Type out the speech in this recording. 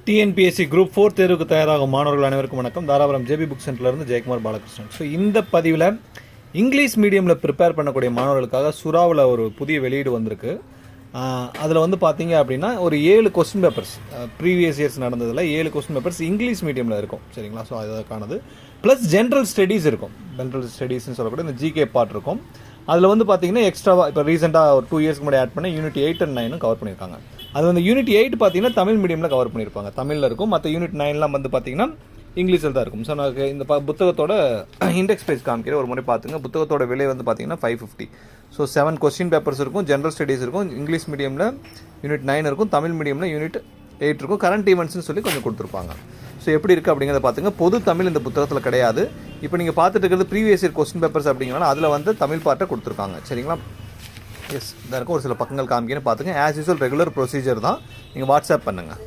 TNPSC group 4 தேர்வுக்கு தயாராகும் மாணவர்கள் அனைவருக்கும் வணக்கம். தாராபுரம் ஜேபி புக் சென்டர்லேருந்து ஜெயக்குமார் பாலகிருஷ்ணன். ஸோ இந்த பதிவில் இங்கிலீஷ் மீடியமில் ப்ரிப்பேர் பண்ணக்கூடிய மாணவர்களுக்காக சுறாவில் ஒரு புதிய வெளியீடு வந்திருக்கு. அதில் வந்து பார்த்தீங்க அப்படின்னா ஒரு 7 கொஸ்டின் பேப்பர்ஸ் ப்ரீவியஸ் இயர்ஸ் நடந்ததில் 7 கொஸ்டின் பேப்பர்ஸ் இங்கிலீஷ் மீடியமில் இருக்கும். சரிங்களா? ஸோ அதற்கானது ப்ளஸ் ஜென்ரல் ஸ்டடீஸ் இருக்கும். ஜென்ரல் ஸ்டடீஸ்னு சொல்லக்கூடிய இந்த ஜிகே பார்ட் இருக்கும். அதில் வந்து பார்த்தீங்கன்னா எக்ஸ்ட்ராவாக இப்போ ரீசெண்டாக ஒரு 2 இயர்ஸ்க்கு முன்னாடி ஆட் பண்ணி யூனிட் 8 and 9 கவர் பண்ணியிருக்காங்க. அது வந்து யூனிட் 8 பார்த்தீங்கன்னா தமிழ் மீடியமில் கவர் பண்ணியிருப்பாங்க, தமிழில் இருக்கும். மற்ற யூனிட் 9லாம் வந்து பார்த்தீங்கன்னா இங்கிலீஷில் தான் இருக்கும். ஸோ எனக்கு இந்த புத்தகத்தோட இண்டெக்ஸ் பேஜ் காமிக்கிற ஒரு முறை பார்த்துங்க. புத்தகத்தோட விலை வந்து பார்த்தீங்கன்னா 550. ஸோ 7 கொஸ்டின் பேப்பர்ஸ் இருக்கும், ஜென்ரல் ஸ்டடீஸ் இருக்கும், இங்கிலீஷ் மீடியமில் யூனிட் 9 இருக்கும், தமிழ் மீடியமில் யூனிட் 8 இருக்கும், கரண்ட் ஈவெண்ட்ஸ்னு சொல்லி கொஞ்சம் கொடுத்துருப்பாங்க. ஸோ எப்படி இருக்குது அப்படிங்கிறத பார்த்துங்க. பொது தமிழ் இந்த புத்தகத்தில் கிடையாது. இப்போ நீங்கள் பார்த்துட்டு இருக்கிறது ப்ரீவியஸ் இயர் கொஸ்டின் பேப்பர்ஸ் அப்படிங்கிறனால அதில் வந்து தமிழ் பார்ட்டை கொடுத்துருக்காங்க. சரிங்களா? எஸ், இதாக இருக்கும். ஒரு சில பக்கங்கள் காமிக்கன்னு பார்த்துங்க. ஆஸ் யூஸ்வல் ரெகுலர் ப்ரொசீஜர் தான். நீங்கள் வாட்ஸ்அப் பண்ணுங்கள்.